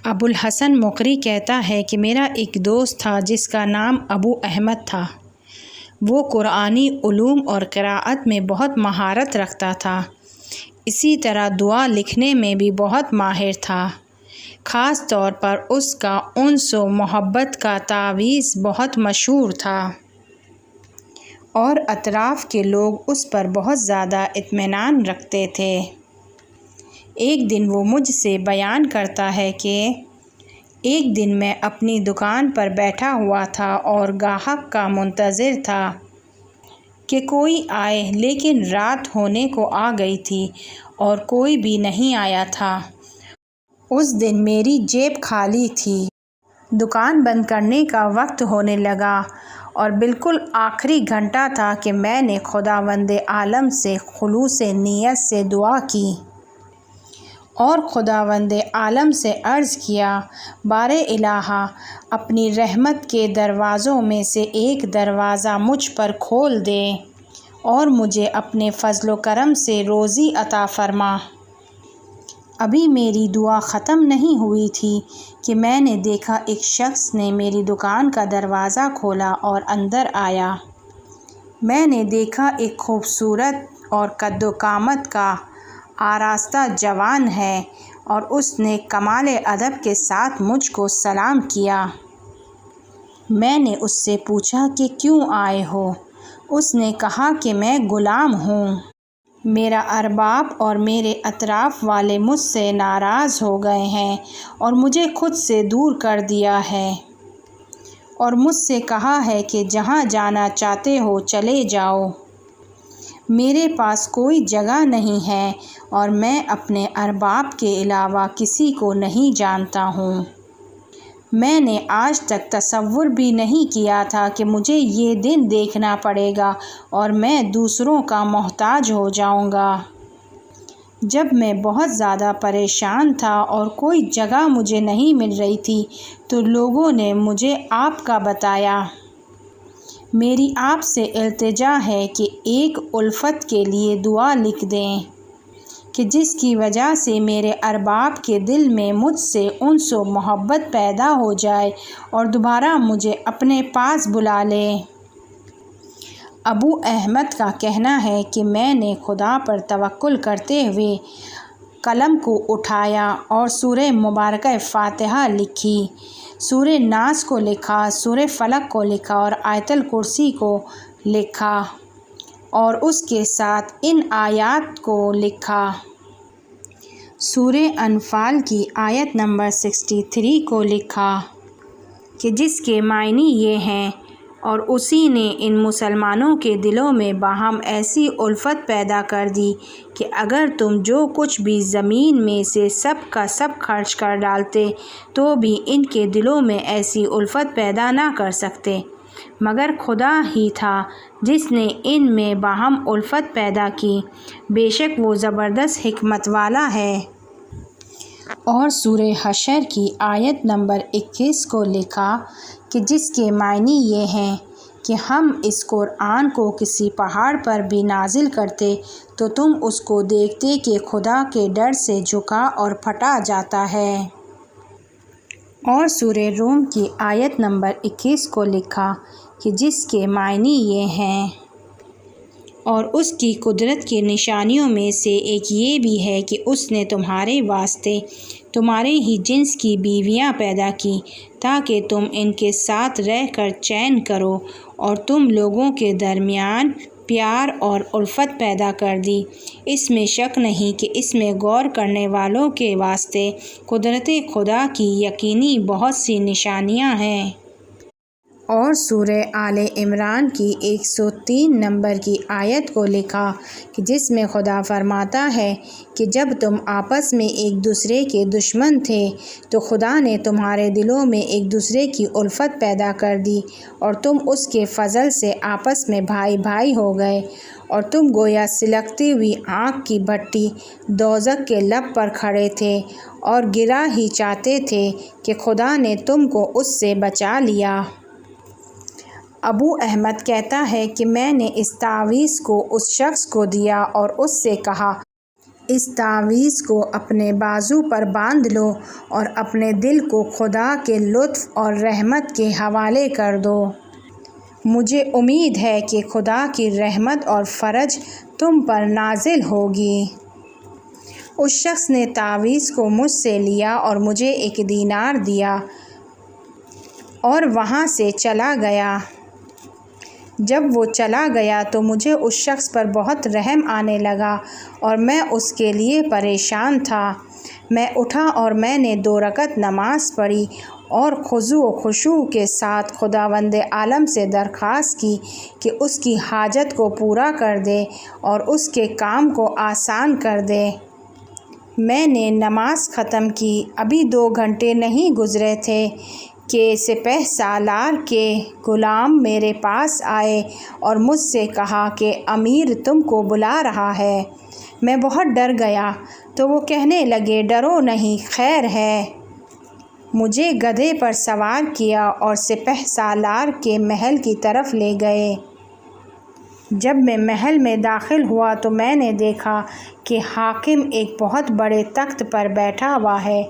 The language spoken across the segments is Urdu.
ابو الحسن مقری کہتا ہے کہ میرا ایک دوست تھا جس کا نام ابو احمد تھا۔ وہ قرآنی علوم اور قراءت میں بہت مہارت رکھتا تھا۔ اسی طرح دعا لکھنے میں بھی بہت ماہر تھا۔ خاص طور پر اس کا انس و محبت کا تعویذ بہت مشہور تھا اور اطراف کے لوگ اس پر بہت زیادہ اطمینان رکھتے تھے۔ ایک دن وہ مجھ سے بیان کرتا ہے کہ ایک دن میں اپنی دکان پر بیٹھا ہوا تھا اور گاہک کا منتظر تھا کہ کوئی آئے، لیکن رات ہونے کو آ گئی تھی اور کوئی بھی نہیں آیا تھا۔ اس دن میری جیب خالی تھی۔ دکان بند کرنے کا وقت ہونے لگا اور بالکل آخری گھنٹہ تھا کہ میں نے خداوند عالم سے خلوص نیت سے دعا کی اور خداوند عالم سے عرض کیا، بار الٰہ، اپنی رحمت کے دروازوں میں سے ایک دروازہ مجھ پر کھول دے اور مجھے اپنے فضل و کرم سے روزی عطا فرما۔ ابھی میری دعا ختم نہیں ہوئی تھی کہ میں نے دیکھا ایک شخص نے میری دکان کا دروازہ کھولا اور اندر آیا۔ میں نے دیکھا ایک خوبصورت اور قد و قامت کا آراستہ جوان ہے اور اس نے کمال ادب کے ساتھ مجھ کو سلام کیا۔ میں نے اس سے پوچھا کہ کیوں آئے ہو؟ اس نے کہا کہ میں غلام ہوں۔ میرا ارباب اور میرے اطراف والے مجھ سے ناراض ہو گئے ہیں اور مجھے خود سے دور کر دیا ہے اور مجھ سے کہا ہے کہ جہاں جانا چاہتے ہو چلے جاؤ۔ میرے پاس کوئی جگہ نہیں ہے اور میں اپنے ارباب کے علاوہ کسی کو نہیں جانتا ہوں۔ میں نے آج تک تصور بھی نہیں کیا تھا کہ مجھے یہ دن دیکھنا پڑے گا اور میں دوسروں کا محتاج ہو جاؤں گا۔ جب میں بہت زیادہ پریشان تھا اور کوئی جگہ مجھے نہیں مل رہی تھی تو لوگوں نے مجھے آپ کا بتایا۔ میری آپ سے التجا ہے کہ ایک الفت کے لیے دعا لکھ دیں کہ جس کی وجہ سے میرے ارباب کے دل میں مجھ سے انس و محبت پیدا ہو جائے اور دوبارہ مجھے اپنے پاس بلا لیں۔ ابو احمد کا کہنا ہے کہ میں نے خدا پر توکل کرتے ہوئے قلم کو اٹھایا اور سورہ مبارکہ فاتحہ لکھی، سورہ ناس کو لکھا، سورہ فلق کو لکھا اور آیت الکرسی کو لکھا اور اس کے ساتھ ان آیات کو لکھا۔ سورہ انفال کی آیت نمبر 63 کو لکھا کہ جس کے معنی یہ ہیں، اور اسی نے ان مسلمانوں کے دلوں میں باہم ایسی الفت پیدا کر دی کہ اگر تم جو کچھ بھی زمین میں سے سب کا سب خرچ کر ڈالتے تو بھی ان کے دلوں میں ایسی الفت پیدا نہ کر سکتے، مگر خدا ہی تھا جس نے ان میں باہم الفت پیدا کی، بے شک وہ زبردست حکمت والا ہے۔ اور سورہ حشر کی آیت نمبر 21 کو لکھا کہ جس کے معنی یہ ہیں کہ ہم اس قرآن کو کسی پہاڑ پر بھی نازل کرتے تو تم اس کو دیکھتے کہ خدا کے ڈر سے جھکا اور پھٹا جاتا ہے۔ اور سورہ روم کی آیت نمبر 21 کو لکھا کہ جس کے معنی یہ ہیں، اور اس کی قدرت کی نشانیوں میں سے ایک یہ بھی ہے کہ اس نے تمہارے واسطے تمہارے ہی جنس کی بیویاں پیدا کی تاکہ تم ان کے ساتھ رہ کر چین کرو، اور تم لوگوں کے درمیان پیار اور الفت پیدا کر دی۔ اس میں شک نہیں کہ اس میں غور کرنے والوں کے واسطے قدرت خدا کی یقینی بہت سی نشانیاں ہیں۔ اور سورہ آل عمران کی 103 نمبر کی آیت کو لکھا کہ جس میں خدا فرماتا ہے کہ جب تم آپس میں ایک دوسرے کے دشمن تھے تو خدا نے تمہارے دلوں میں ایک دوسرے کی الفت پیدا کر دی اور تم اس کے فضل سے آپس میں بھائی بھائی ہو گئے، اور تم گویا سلگتی ہوئی آگ کی بھٹی دوزخ کے لب پر کھڑے تھے اور گرا ہی چاہتے تھے کہ خدا نے تم کو اس سے بچا لیا۔ ابو احمد کہتا ہے کہ میں نے اس تعویذ کو اس شخص کو دیا اور اس سے کہا اس تعویذ کو اپنے بازو پر باندھ لو اور اپنے دل کو خدا کے لطف اور رحمت کے حوالے کر دو۔ مجھے امید ہے کہ خدا کی رحمت اور فرج تم پر نازل ہوگی۔ اس شخص نے تعویذ کو مجھ سے لیا اور مجھے 1 دینار دیا اور وہاں سے چلا گیا۔ جب وہ چلا گیا تو مجھے اس شخص پر بہت رحم آنے لگا اور میں اس کے لیے پریشان تھا۔ میں اٹھا اور میں نے 2 رکعت نماز پڑھی اور خضوع و خشوع کے ساتھ خداوند عالم سے درخواست کی کہ اس کی حاجت کو پورا کر دے اور اس کے کام کو آسان کر دے۔ میں نے نماز ختم کی، ابھی 2 گھنٹے نہیں گزرے تھے کہ سپہ سالار کے غلام میرے پاس آئے اور مجھ سے کہا کہ امیر تم کو بلا رہا ہے۔ میں بہت ڈر گیا تو وہ کہنے لگے ڈرو نہیں، خیر ہے۔ مجھے گدھے پر سوار کیا اور سپہ سالار کے محل کی طرف لے گئے۔ جب میں محل میں داخل ہوا تو میں نے دیکھا کہ حاکم ایک بہت بڑے تخت پر بیٹھا ہوا ہے۔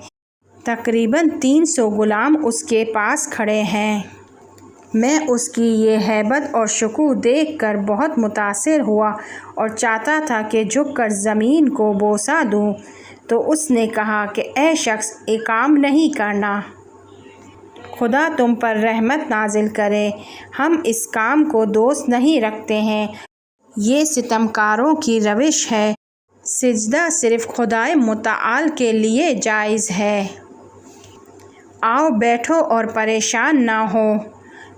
تقریباً 300 غلام اس کے پاس کھڑے ہیں۔ میں اس کی یہ ہیبت اور شکوہ دیکھ کر بہت متاثر ہوا اور چاہتا تھا کہ جھک کر زمین کو بوسہ دوں، تو اس نے کہا کہ اے شخص، یہ کام نہیں کرنا، خدا تم پر رحمت نازل کرے، ہم اس کام کو دوست نہیں رکھتے ہیں، یہ ستمکاروں کی روش ہے، سجدہ صرف خدائے متعال کے لیے جائز ہے۔ آؤ بیٹھو اور پریشان نہ ہو۔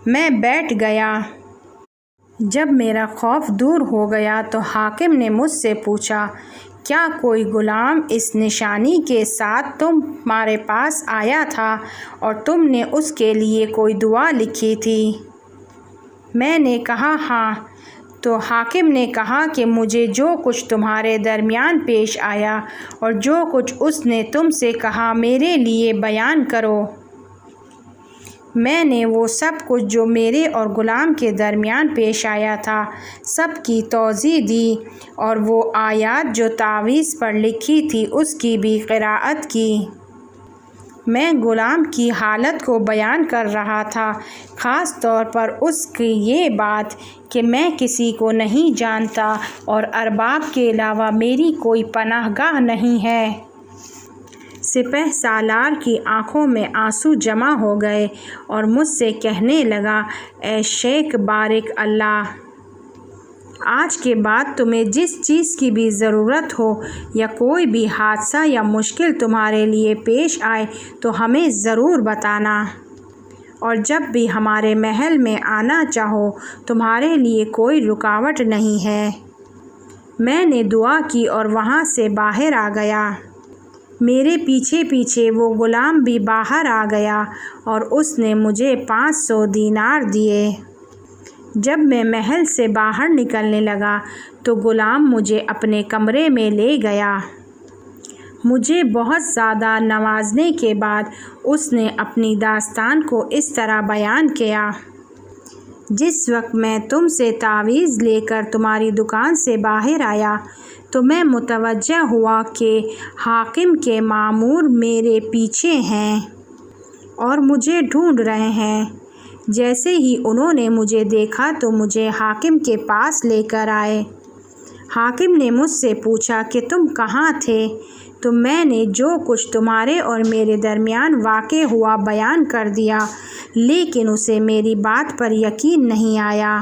میں بیٹھ گیا۔ جب میرا خوف دور ہو گیا تو حاکم نے مجھ سے پوچھا کیا کوئی غلام اس نشانی کے ساتھ تمہارے پاس آیا تھا اور تم نے اس کے لیے کوئی دعا لکھی تھی؟ میں نے کہا ہاں۔ تو حاکم نے کہا کہ مجھے جو کچھ تمہارے درمیان پیش آیا اور جو کچھ اس نے تم سے کہا میرے لیے بیان کرو۔ میں نے وہ سب کچھ جو میرے اور غلام کے درمیان پیش آیا تھا سب کی توضیح دی اور وہ آیات جو تعویذ پر لکھی تھی اس کی بھی قرأت کی۔ میں غلام کی حالت کو بیان کر رہا تھا، خاص طور پر اس کی یہ بات کہ میں کسی کو نہیں جانتا اور ارباب کے علاوہ میری کوئی پناہ گاہ نہیں ہے۔ سپہ سالار کی آنکھوں میں آنسو جمع ہو گئے اور مجھ سے کہنے لگا اے شیخ بارک اللہ، آج کے بعد تمہیں جس چیز کی بھی ضرورت ہو یا کوئی بھی حادثہ یا مشکل تمہارے لیے پیش آئے تو ہمیں ضرور بتانا، اور جب بھی ہمارے محل میں آنا چاہو تمہارے لیے کوئی رکاوٹ نہیں ہے۔ میں نے دعا کی اور وہاں سے باہر آ گیا۔ میرے پیچھے پیچھے وہ غلام بھی باہر آ گیا اور اس نے مجھے 500 دینار دیے۔ جب میں محل سے باہر نکلنے لگا تو غلام مجھے اپنے کمرے میں لے گیا۔ مجھے بہت زیادہ نوازنے کے بعد اس نے اپنی داستان کو اس طرح بیان کیا، جس وقت میں تم سے تعویذ لے کر تمہاری دکان سے باہر آیا تو میں متوجہ ہوا کہ حاکم کے مامور میرے پیچھے ہیں اور مجھے ڈھونڈ رہے ہیں۔ جیسے ہی انہوں نے مجھے دیکھا تو مجھے حاکم کے پاس لے کر آئے۔ حاکم نے مجھ سے پوچھا کہ تم کہاں تھے؟ تو میں نے جو کچھ تمہارے اور میرے درمیان واقع ہوا بیان کر دیا، لیکن اسے میری بات پر یقین نہیں آیا۔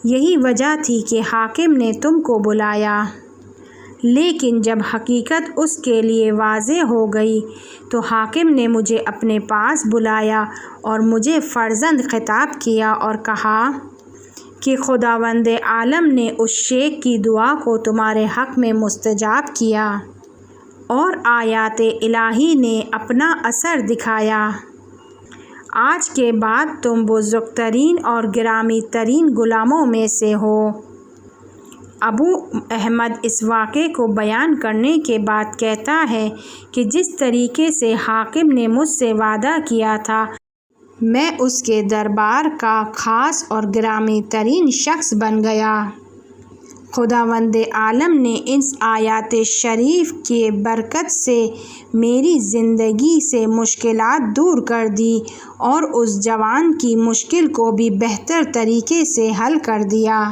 یہی وجہ تھی کہ حاکم نے تم کو بلایا، لیکن جب حقیقت اس کے لیے واضح ہو گئی تو حاکم نے مجھے اپنے پاس بلایا اور مجھے فرزند خطاب کیا اور کہا کہ خداوند عالم نے اس شیخ کی دعا کو تمہارے حق میں مستجاب کیا اور آیات الہی نے اپنا اثر دکھایا۔ آج کے بعد تم بزرگ ترین اور گرامی ترین غلاموں میں سے ہو۔ ابو احمد اس واقعے کو بیان کرنے کے بعد کہتا ہے کہ جس طریقے سے حاکم نے مجھ سے وعدہ کیا تھا میں اس کے دربار کا خاص اور گرامی ترین شخص بن گیا۔ خداوند عالم نے اس آیات شریف کی برکت سے میری زندگی سے مشکلات دور کر دی اور اس جوان کی مشکل کو بھی بہتر طریقے سے حل کر دیا۔